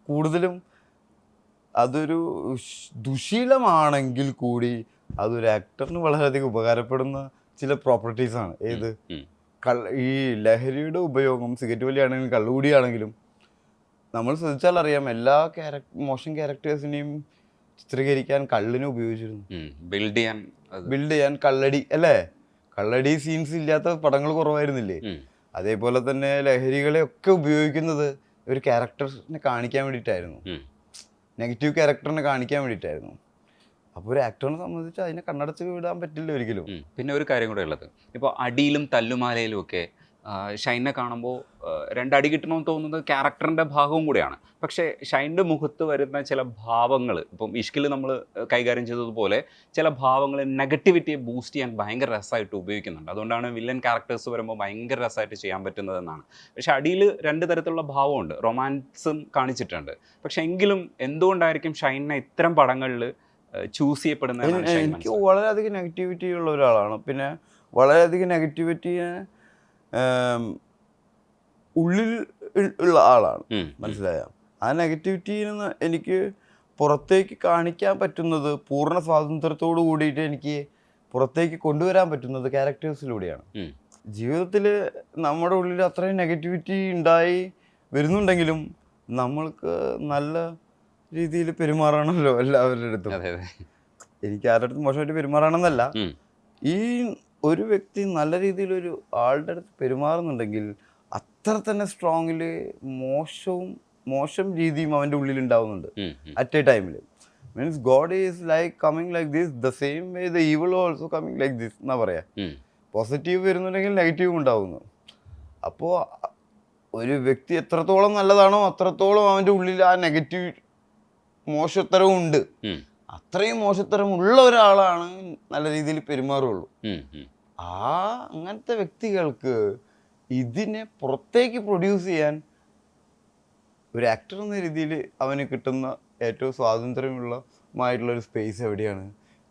കൂടുതലും. അതൊരു ദുശീലമാണെങ്കിൽ കൂടി അതൊരു ആക്ടറിന് വളരെയധികം ഉപകാരപ്പെടുന്ന ചില പ്രോപ്പർട്ടീസാണ്. ഏത് ഈ ലഹരിയുടെ ഉപയോഗം, സിഗരറ്റ് വലിയാണെങ്കിലും കള്ളുകൂടിയാണെങ്കിലും നമ്മൾ ശ്രദ്ധിച്ചാൽ അറിയാം, എല്ലാ മോശം ക്യാരക്ടേഴ്സിനെയും ചിത്രീകരിക്കാൻ കള്ളിനെ ഉപയോഗിച്ചിരുന്നു. ബിൽഡ് ചെയ്യാൻ കള്ളടി അല്ലേ? കള്ളടി സീൻസ് ഇല്ലാത്ത പടങ്ങൾ കുറവായിരുന്നില്ലേ? അതേപോലെ തന്നെ ലഹരികളെ ഒക്കെ ഉപയോഗിക്കുന്നത് ഒരു ക്യാരക്ടറിനെ കാണിക്കാൻ വേണ്ടിയിട്ടായിരുന്നു, നെഗറ്റീവ് ക്യാരക്ടറിനെ കാണിക്കാൻ വേണ്ടിയിട്ടായിരുന്നു. അപ്പോൾ ഒരു ആക്ടറിനെ സംബന്ധിച്ച് അതിനെ കണ്ണടച്ച് വിടാൻ പറ്റില്ല ഒരിക്കലും. പിന്നെ ഒരു കാര്യം കൂടെ ഉള്ളത്, ഇപ്പോൾ അടിയിലും തല്ലുമാലയിലും ഒക്കെ ഷൈനെ കാണുമ്പോൾ രണ്ടടി കിട്ടണമെന്ന് തോന്നുന്നത് ക്യാരക്ടറിൻ്റെ ഭാഗവും കൂടെയാണ്. പക്ഷേ ഷൈൻ്റെ മുഖത്ത് വരുന്ന ചില ഭാവങ്ങൾ, ഇപ്പം ഇഷ്കിൽ നമ്മൾ കൈകാര്യം ചെയ്തതുപോലെ ചില ഭാവങ്ങൾ നെഗറ്റിവിറ്റിയെ ബൂസ്റ്റ് ചെയ്യാൻ ഭയങ്കര രസമായിട്ട് ഉപയോഗിക്കുന്നുണ്ട്. അതുകൊണ്ടാണ് വില്ലൻ ക്യാരക്ടേഴ്സ് വരുമ്പോൾ ഭയങ്കര രസമായിട്ട് ചെയ്യാൻ പറ്റുന്നതെന്നാണ്. പക്ഷേ അടിയിൽ രണ്ട് തരത്തിലുള്ള ഭാവമുണ്ട്, റൊമാൻസും കാണിച്ചിട്ടുണ്ട്. പക്ഷേ എങ്കിലും എന്തുകൊണ്ടായിരിക്കും ഷൈനെ ഇത്തരം പടങ്ങളിൽ ചൂസ് ചെയ്യപ്പെടുന്നത്? എനിക്ക് വളരെയധികം നെഗറ്റിവിറ്റി ഉള്ള ഒരാളാണ്. പിന്നെ വളരെയധികം നെഗറ്റിവിറ്റിയെ ഉള്ളിൽ ഉള്ള ആളാണ്. മനസ്സിലായ? ആ നെഗറ്റിവിറ്റിയിൽ നിന്ന് എനിക്ക് പുറത്തേക്ക് കാണിക്കാൻ പറ്റുന്നത്, പൂർണ്ണ സ്വാതന്ത്ര്യത്തോടു കൂടിയിട്ട് എനിക്ക് പുറത്തേക്ക് കൊണ്ടുവരാൻ പറ്റുന്നത് ക്യാരക്ടേഴ്സിലൂടെയാണ്. ജീവിതത്തിൽ നമ്മുടെ ഉള്ളിൽ അത്രയും നെഗറ്റിവിറ്റി ഉണ്ടായി വരുന്നുണ്ടെങ്കിലും നമ്മൾക്ക് നല്ല രീതിയിൽ പെരുമാറണമല്ലോ എല്ലാവരുടെ അടുത്തും. എനിക്ക് ആരുടെ അടുത്ത് മോശമായിട്ട് പെരുമാറണമെന്നല്ല, ഈ ഒരു വ്യക്തി നല്ല രീതിയിൽ ഒരു ആളുടെ അടുത്ത് പെരുമാറുന്നുണ്ടെങ്കിൽ അത്ര തന്നെ സ്ട്രോങ്ങിൽ മോശം രീതിയും അവൻ്റെ ഉള്ളിൽ ഉണ്ടാവുന്നുണ്ട് അറ്റ് എ ടൈമിൽ. Means God is like coming like this, the same way the evil also coming like this എന്നാ പറയാ. പോസിറ്റീവ് വരുന്നുണ്ടെങ്കിൽ നെഗറ്റീവും ഉണ്ടാവുന്നു. അപ്പോൾ ഒരു വ്യക്തി എത്രത്തോളം നല്ലതാണോ അത്രത്തോളം അവൻ്റെ ഉള്ളിൽ ആ നെഗറ്റീവ് മോശത്തരവും ഉണ്ട്. അത്രയും മോശത്തരം ഉള്ള ഒരാളാണ് നല്ല രീതിയിൽ പെരുമാറുള്ളൂ. അങ്ങനത്തെ വ്യക്തികൾക്ക് ഇതിനെ പുറത്തേക്ക് പ്രൊഡ്യൂസ് ചെയ്യാൻ ഒരു ആക്ടർ എന്ന രീതിയിൽ അവന് കിട്ടുന്ന ഏറ്റവും സ്വാതന്ത്ര്യമുള്ളമായിട്ടുള്ളൊരു സ്പേസ് എവിടെയാണ്?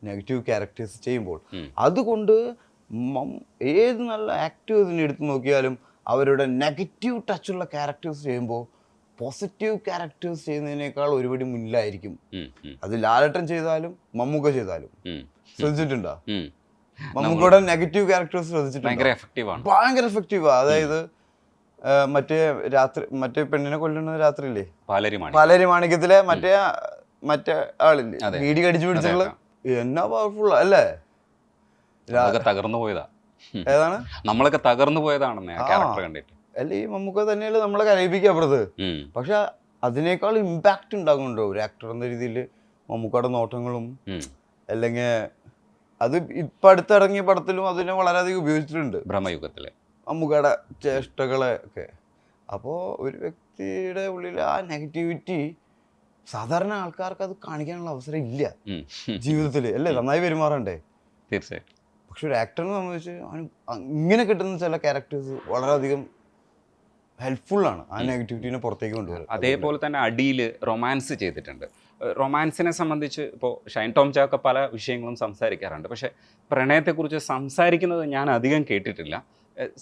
നെഗറ്റീവ് ക്യാരക്ടേഴ്സ് ചെയ്യുമ്പോൾ. അതുകൊണ്ട് ഏത് നല്ല ആക്ടേഴ്സിനെ എടുത്ത് നോക്കിയാലും അവരുടെ നെഗറ്റീവ് ടച്ചുള്ള ക്യാരക്ടേഴ്സ് ചെയ്യുമ്പോൾ പോസിറ്റീവ് ക്യാരക്ടേഴ്സ് ചെയ്യുന്നതിനേക്കാൾ ഒരുപടി മുന്നിലായിരിക്കും. അത് ലാലേട്ടൻ ചെയ്താലും മമ്മൂക്ക ചെയ്താലും. ശ്രദ്ധിച്ചിട്ടുണ്ടോ? മമ്മൂക്കയുടെ നെഗറ്റീവ് ക്യാരക്ടേഴ്സ് ശ്രദ്ധിച്ചിട്ടുണ്ട്, ഭയങ്കര എഫക്റ്റീവാ. അതായത് മറ്റേ പെണ്ണിനെ കൊല്ലുന്ന രാത്രിയില്ലേ, പാലേരി മാണിക്യത്തിലെ മറ്റേ ആളില്ലേ വീടി കടിച്ചു പിടിച്ചുള്ള, എന്നാ പവർഫുൾ അല്ലേ? തകർന്നു പോയതാ. ഏതാണ്? നമ്മളൊക്കെ തകർന്നു പോയതാണെന്ന് ക്യാരക്ടർ കണ്ടിട്ട്. അല്ല, ഈ മമ്മൂക്ക തന്നെയല്ലേ നമ്മളെ കരയിപ്പിക്കപ്പുറത്ത്. പക്ഷെ അതിനേക്കാൾ ഇമ്പാക്റ്റ് ഉണ്ടാകുന്നുണ്ടോ ഒരു ആക്ടർ എന്ന രീതിയിൽ? മമ്മൂക്കയുടെ നോട്ടങ്ങളും അല്ലെങ്കിൽ അത് ഇപ്പം അടുത്തിറങ്ങിയ പടത്തിലും അതിനെ വളരെയധികം ഉപയോഗിച്ചിട്ടുണ്ട്, ബ്രഹ്മയുഗത്തിലെ മമ്മൂക്കയുടെ ചേഷ്ടകളെ ഒക്കെ. അപ്പോൾ ഒരു വ്യക്തിയുടെ ഉള്ളിൽ ആ നെഗറ്റിവിറ്റി സാധാരണ ആൾക്കാർക്ക് അത് കാണിക്കാനുള്ള അവസരം ഇല്ല ജീവിതത്തിൽ, അല്ലേ? നന്നായി പെരുമാറണ്ടേ? തീർച്ചയായും. പക്ഷെ ഒരു ആക്ടറിനെ സംബന്ധിച്ച് അവന് ഇങ്ങനെ കിട്ടുന്ന ചില ക്യാരക്ടേഴ്സ് വളരെയധികം ഹെൽപ്ഫുള്ളാണ് ആ നെഗറ്റിവിറ്റീനെ പുറത്തേക്ക് കൊണ്ടുവരുന്നത്. അതേപോലെ തന്നെ അടിയിൽ റൊമാൻസ് ചെയ്തിട്ടുണ്ട്. റൊമാൻസിനെ സംബന്ധിച്ച് ഇപ്പോൾ ഷൈൻ ടോം ചാക്ക പല വിഷയങ്ങളും സംസാരിക്കാറുണ്ട്, പക്ഷേ പ്രണയത്തെക്കുറിച്ച് സംസാരിക്കുന്നത് ഞാൻ അധികം കേട്ടിട്ടില്ല.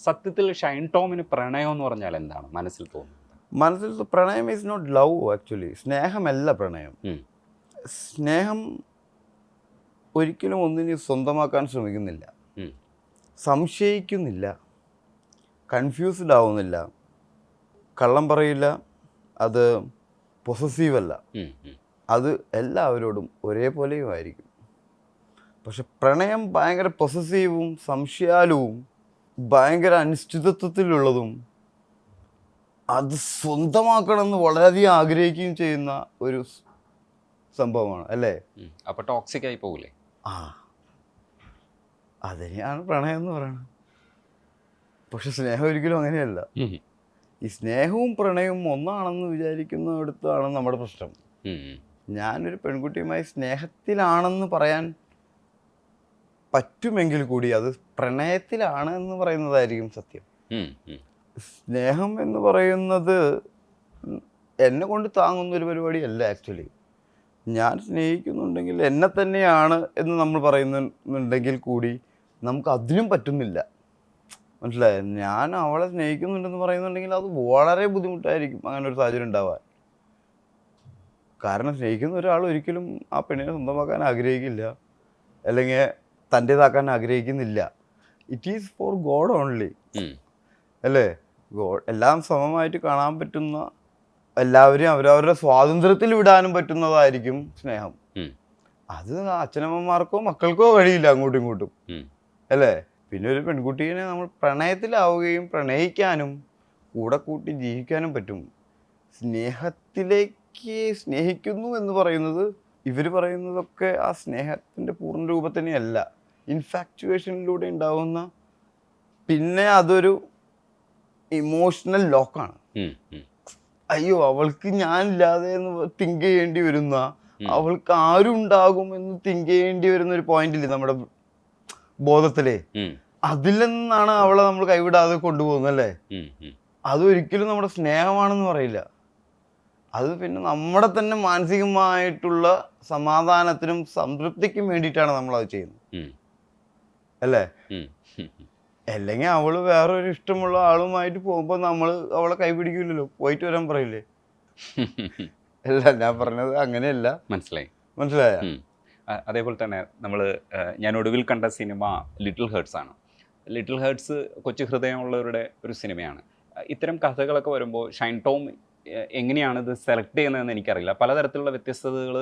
സത്യത്തിൽ ഷൈൻ ടോമിന് പ്രണയം എന്ന് പറഞ്ഞാൽ എന്താണ് മനസ്സിൽ തോന്നുന്നത്? മനസ്സിൽ പ്രണയം ഈസ് നോട്ട് ലവ് ആക്ച്വലി. സ്നേഹമല്ല പ്രണയം. സ്നേഹം ഒരിക്കലും ഒന്നിനെ സ്വന്തമാക്കാൻ ശ്രമിക്കുന്നില്ല, സംശയിക്കുന്നില്ല, കൺഫ്യൂസ്ഡ് ആവുന്നില്ല, കള്ളം പറയില്ല, അത് പൊസസീവല്ല, അത് എല്ലാവരോടും ഒരേപോലെയും ആയിരിക്കും. പക്ഷെ പ്രണയം ഭയങ്കര പൊസസീവും സംശയാലുവും ഭയങ്കര അനിശ്ചിതത്വത്തിലുള്ളതും അത് സ്വന്തമാക്കണമെന്ന് വളരെയധികം ആഗ്രഹിക്കുകയും ചെയ്യുന്ന ഒരു സംഭവമാണ്, അല്ലേ? അപ്പോൾ ടോക്സിക് ആയി പോകില്ലേ? ആ, അതിനെയാണ് പ്രണയം എന്ന് പറയുന്നത്. പക്ഷെ സ്നേഹം ഒരിക്കലും അങ്ങനെയല്ല. ഈ സ്നേഹവും പ്രണയവും ഒന്നാണെന്ന് വിചാരിക്കുന്നിടത്താണ് നമ്മുടെ പ്രശ്നം. ഞാനൊരു പെൺകുട്ടിയുമായി സ്നേഹത്തിലാണെന്ന് പറയാൻ പറ്റുമെങ്കിൽ കൂടി അത് പ്രണയത്തിലാണ് എന്ന് പറയുന്നതായിരിക്കും സത്യം. സ്നേഹം എന്ന് പറയുന്നത് എന്നെ കൊണ്ട് താങ്ങുന്ന ഒരു പരിപാടിയല്ല ആക്ച്വലി. ഞാൻ സ്നേഹിക്കുന്നുണ്ടെങ്കിൽ എന്നെ തന്നെയാണ് എന്ന് നമ്മൾ പറയുന്നുണ്ടെങ്കിൽ കൂടി നമുക്ക് അതിനും പറ്റുന്നില്ല, മനസ്സിലായോ? ഞാൻ അവളെ സ്നേഹിക്കുന്നുണ്ടെന്ന് പറയുന്നുണ്ടെങ്കിൽ അത് വളരെ ബുദ്ധിമുട്ടായിരിക്കും അങ്ങനെ ഒരു സാഹചര്യം ഉണ്ടാവാൻ. കാരണം സ്നേഹിക്കുന്ന ഒരാൾ ഒരിക്കലും ആ പെണ്ണിനെ സ്വന്തമാക്കാൻ ആഗ്രഹിക്കില്ല, അല്ലെങ്കിൽ തൻ്റേതാക്കാൻ ആഗ്രഹിക്കുന്നില്ല. It is for God only, അല്ലേ? ഗോഡ് എല്ലാം സമമായിട്ട് കാണാൻ പറ്റുന്ന, എല്ലാവരെയും അവരവരുടെ സ്വാതന്ത്ര്യത്തിൽ വിടാനും പറ്റുന്നതായിരിക്കും സ്നേഹം. അത് അച്ഛനമ്മമാർക്കോ മക്കൾക്കോ കഴിയില്ല അങ്ങോട്ടും ഇങ്ങോട്ടും, അല്ലേ? പിന്നെ ഒരു പെൺകുട്ടീനെ നമ്മൾ പ്രണയത്തിലാവുകയും പ്രണയിക്കാനും കൂടെ കൂട്ടി ജീവിക്കാനും പറ്റും. സ്നേഹത്തിലേക്ക് സ്നേഹിക്കുന്നു എന്ന് പറയുന്നത്, ഇവർ പറയുന്നതൊക്കെ ആ സ്നേഹത്തിൻ്റെ പൂർണ്ണ രൂപത്തിനെയല്ല, ഇൻഫാക്ച്വേഷനിലൂടെ ഉണ്ടാവുന്ന, പിന്നെ അതൊരു ഇമോഷണൽ ലോക്കാണ്. അയ്യോ അവൾക്ക് ഞാനില്ലാതെ എന്ന് തിങ്ക് ചെയ്യേണ്ടി വരുന്ന, അവൾക്ക് ആരും ഉണ്ടാകും എന്ന് തിങ്ക് ചെയ്യേണ്ടി വരുന്ന ഒരു പോയിന്റില്ലേ നമ്മുടെ ബോധത്തിലെ, അതിൽ നിന്നാണ് അവളെ നമ്മൾ കൈവിടാതെ കൊണ്ടുപോകുന്നല്ലേ. അതൊരിക്കലും നമ്മുടെ സ്നേഹമാണെന്ന് പറയില്ല. അത് പിന്നെ നമ്മുടെ തന്നെ മാനസികമായിട്ടുള്ള സമാധാനത്തിനും സംതൃപ്തിക്കും വേണ്ടിയിട്ടാണ് നമ്മളത് ചെയ്യുന്നത്, അല്ലേ? അല്ലെങ്കിൽ അവള് വേറൊരു ഇഷ്ടമുള്ള ആളുമായിട്ട് പോകുമ്പോൾ നമ്മൾ അവളെ കൈപിടിക്കില്ലല്ലോ, പോയിട്ട് വരാൻ പറയില്ലേ? അല്ല, ഞാൻ പറഞ്ഞത് അങ്ങനെയല്ല. മനസ്സിലായ? അതേപോലെ തന്നെ ഞാൻ ഒടുവിൽ കണ്ട സിനിമ ലിറ്റിൽ ഹേർട്സ് ആണ്. ലിറ്റിൽ ഹേർട്സ് കൊച്ചു ഹൃദയമുള്ളവരുടെ ഒരു സിനിമയാണ്. ഇത്തരം കഥകളൊക്കെ വരുമ്പോൾ ഷൈൻ ടോം എങ്ങനെയാണ് ഇത് സെലക്ട് ചെയ്യുന്നതെന്ന് എനിക്കറിയില്ല. പലതരത്തിലുള്ള വ്യത്യസ്തതകൾ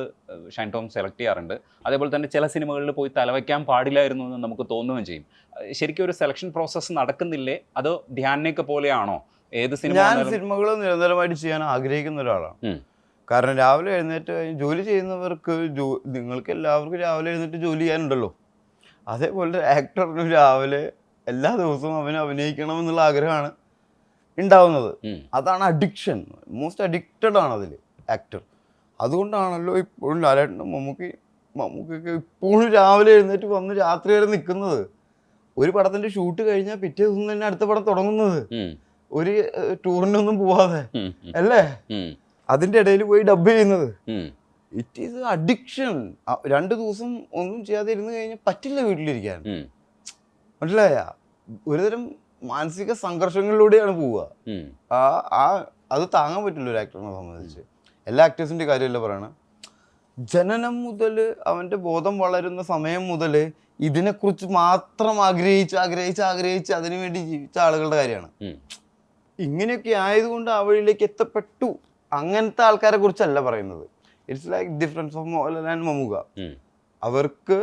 ഷൈൻ ടോം സെലക്ട് ചെയ്യാറുണ്ട്. അതേപോലെ തന്നെ ചില സിനിമകളിൽ പോയി തലവയ്ക്കാൻ പാടില്ലായിരുന്നു എന്ന് നമുക്ക് തോന്നുകയും ചെയ്യും. ശരിക്കും ഒരു സെലക്ഷൻ പ്രോസസ്സ് നടക്കുന്നില്ലേ, അതോ ധ്യാനൊക്കെ പോലെയാണോ? ഏത് സിനിമകൾ നിരന്തരമായിട്ട് ചെയ്യാൻ ആഗ്രഹിക്കുന്ന ഒരാളാണ്. കാരണം രാവിലെ എഴുന്നേറ്റ് ജോലി ചെയ്യുന്നവർക്ക്, നിങ്ങൾക്ക് എല്ലാവർക്കും രാവിലെ എഴുന്നേറ്റ് ജോലി ചെയ്യാനുണ്ടല്ലോ. അതേപോലെ ആക്ടറിന് രാവിലെ എല്ലാ ദിവസവും അവന് അഭിനയിക്കണം എന്നുള്ള ആഗ്രഹമാണ് ഉണ്ടാവുന്നത്. അതാണ് അഡിക്ഷൻ. മോസ്റ്റ് അഡിക്റ്റഡ് ആണ് അതിൽ ആക്ടർ. അതുകൊണ്ടാണല്ലോ ഇപ്പോഴും ലാലേട്ടനും മമ്മൂക്കൊക്കെ ഇപ്പോഴും രാവിലെ എഴുന്നേറ്റ് വന്ന് രാത്രി വരെ നിൽക്കുന്നത്. ഒരു പടത്തിന്റെ ഷൂട്ട് കഴിഞ്ഞാൽ പിറ്റേ ദിവസം തന്നെ അടുത്ത പടം തുടങ്ങുന്നത്, ഒരു ടൂറിനൊന്നും പോവാതെ, അല്ലേ? അതിന്റെ ഇടയിൽ പോയി ഡബ് ചെയ്യുന്നത്. It is addiction. 2 ദിവസം ഒന്നും ചെയ്യാതെ ഇരുന്ന് കഴിഞ്ഞാൽ പറ്റില്ല വീട്ടിലിരിക്കാൻ, മനസ്സിലായ? ഒരുതരം മാനസിക സംഘർഷങ്ങളിലൂടെയാണ് പോവുക. അത് താങ്ങാൻ പറ്റില്ല ഒരു ആക്ടറിനെ സംബന്ധിച്ച്. എല്ലാ ആക്ടേഴ്സിൻ്റെ കാര്യമല്ല പറയണം. ജനനം മുതൽ അവൻ്റെ ബോധം വളരുന്ന സമയം മുതൽ ഇതിനെക്കുറിച്ച് മാത്രം ആഗ്രഹിച്ച് അതിനുവേണ്ടി ജീവിച്ച ആളുകളുടെ കാര്യമാണ്. ഇങ്ങനെയൊക്കെ ആയതുകൊണ്ട് ആ വഴിയിലേക്ക് എത്തപ്പെട്ടു, അങ്ങനത്തെ ആൾക്കാരെ കുറിച്ചല്ല പറയുന്നത്. It's like difference of Mohanlal and Mammukka. അവർക്ക്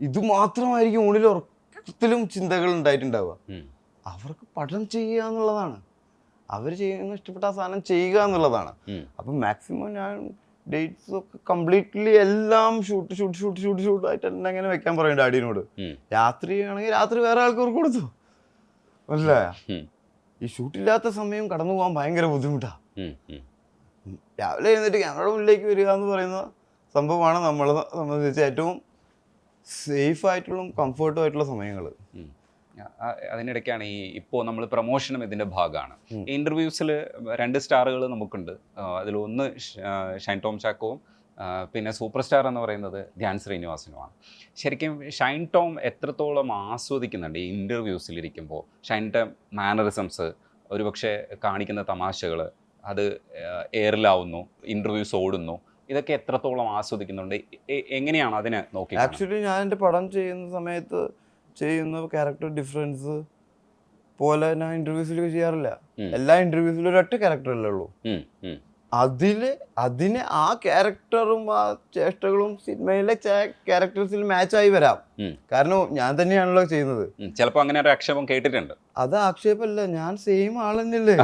ഇത് മാത്രമായിരിക്കും ഉള്ളിൽ ഉറക്കത്തിലും ചിന്തകൾ ഉണ്ടായിട്ടുണ്ടാവുക. അവർക്ക് പഠനം ചെയ്യുക എന്നുള്ളതാണ്, അവർ ചെയ്യുന്ന ഇഷ്ടപ്പെട്ട ആ സാധനം ചെയ്യുക എന്നുള്ളതാണ്. അപ്പം മാക്സിമം ഞാൻ ഡേറ്റ്സ് ഒക്കെ കംപ്ലീറ്റ്ലി എല്ലാം ഷൂട്ട് ആയിട്ട് തന്നെ അങ്ങനെ വെക്കാൻ പറയും ഡാഡിനോട്. രാത്രി ആണെങ്കിൽ രാത്രി വേറെ ആൾക്കാർക്ക് കൊടുത്തു. മനസ്സിലായ? ഈ ഷൂട്ടില്ലാത്ത സമയം കടന്നു പോകാൻ ഭയങ്കര ബുദ്ധിമുട്ടാണ്. രാവിലെ എഴുന്നേറ്റ് ക്യാമറയുടെ മുന്നിലേക്ക് വരിക എന്ന് പറയുന്ന സംഭവമാണ് നമ്മളെ സംബന്ധിച്ച് ഏറ്റവും സേഫ് ആയിട്ടുള്ള കംഫർട്ടും ആയിട്ടുള്ള സമയങ്ങൾ. അതിനിടയ്ക്കാണ് ഇപ്പോൾ നമ്മൾ പ്രൊമോഷനും ഇതിൻ്റെ ഭാഗമാണ്. ഇൻ്റർവ്യൂസിൽ 2 സ്റ്റാറുകൾ നമുക്കുണ്ട്. അതിലൊന്ന് ഷൈൻ ടോം ചാക്കോവും പിന്നെ സൂപ്പർ സ്റ്റാർ എന്ന് പറയുന്നത് ധ്യാൻ ശ്രീനിവാസനുമാണ്. ശരിക്കും ഷൈൻ ടോം എത്രത്തോളം ആസ്വദിക്കുന്നുണ്ട് ഈ ഇൻ്റർവ്യൂസിലിരിക്കുമ്പോൾ? ഷൈൻ്റെ മാനറിസംസ്, ഒരുപക്ഷെ കാണിക്കുന്ന തമാശകൾ, അത് എയറിലാവുന്നു, ഇൻ്റർവ്യൂസ് ഓടുന്നു, ഇതൊക്കെ എത്രത്തോളം ആസ്വദിക്കുന്നുണ്ട്? എങ്ങനെയാണ് അതിനെ നോക്കി? ആക്ച്വലി ഞാൻ എൻ്റെ പടം ചെയ്യുന്ന സമയത്ത് ചെയ്യുന്ന ക്യാരക്ടർ ഡിഫറൻസ് പോലെ ഞാൻ ഇൻ്റർവ്യൂസിലൊക്കെ ചെയ്യാറില്ല. എല്ലാ ഇൻ്റർവ്യൂസിലും ഒരൊറ്റ ക്യാരക്ടറല്ലേ ഉള്ളൂ. അതിന് ആ ക്യാരക്ടറും ആ ചേഷ്ടകളും സിനിമയിലെ ക്യാരക്ടേഴ്സിൽ മാച്ചായി വരാം. കാരണം ഞാൻ തന്നെയാണല്ലോ ചെയ്യുന്നത്. ചിലപ്പോൾ അങ്ങനെ ഒരു ആക്ഷേപം കേട്ടിട്ടുണ്ട്. അത് ആക്ഷേപമല്ല, ഞാൻ സെയിം ആൾ തന്നെയല്ലേ.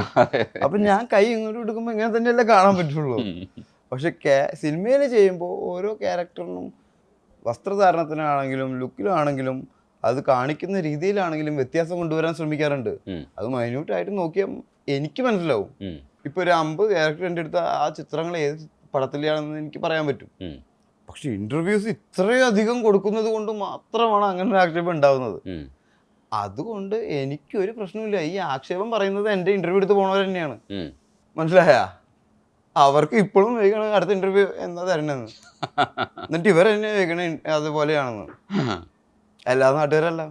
അപ്പൊ ഞാൻ കൈ ഇങ്ങോട്ട് എടുക്കുമ്പോൾ ഇങ്ങനെ തന്നെയല്ലേ കാണാൻ പറ്റുള്ളൂ. പക്ഷെ സിനിമയിൽ ചെയ്യുമ്പോൾ ഓരോ ക്യാരക്ടറിനും വസ്ത്രധാരണത്തിനാണെങ്കിലും ലുക്കിലാണെങ്കിലും അത് കാണിക്കുന്ന രീതിയിലാണെങ്കിലും വ്യത്യാസം കൊണ്ടുവരാൻ ശ്രമിക്കാറുണ്ട്. അത് മൈന്യൂട്ടായിട്ട് നോക്കിയാൽ എനിക്ക് മനസ്സിലാവും. ഇപ്പൊ ഒരു 50 ക്യാരക്ടർ എൻ്റെ അടുത്ത് ആ ചിത്രങ്ങൾ ഏത് പടത്തിലാണെന്ന് എനിക്ക് പറയാൻ പറ്റും. പക്ഷെ ഇന്റർവ്യൂസ് ഇത്രയധികം കൊടുക്കുന്നത് കൊണ്ട് മാത്രമാണ് അങ്ങനെ ഒരു ആക്ഷേപം ഉണ്ടാവുന്നത്. അതുകൊണ്ട് എനിക്കൊരു പ്രശ്നമില്ല. ഈ ആക്ഷേപം പറയുന്നത് എൻ്റെ ഇന്റർവ്യൂ എടുത്ത് പോണവർ തന്നെയാണ്. മനസ്സിലായ? അവർക്ക് ഇപ്പോഴും വൈകണം അടുത്ത ഇന്റർവ്യൂ എന്നാ തരണെന്ന്. എന്നിട്ട് ഇവർ തന്നെ വൈകണ അതുപോലെയാണെന്ന്. എല്ലാ നാട്ടുകാരല്ല.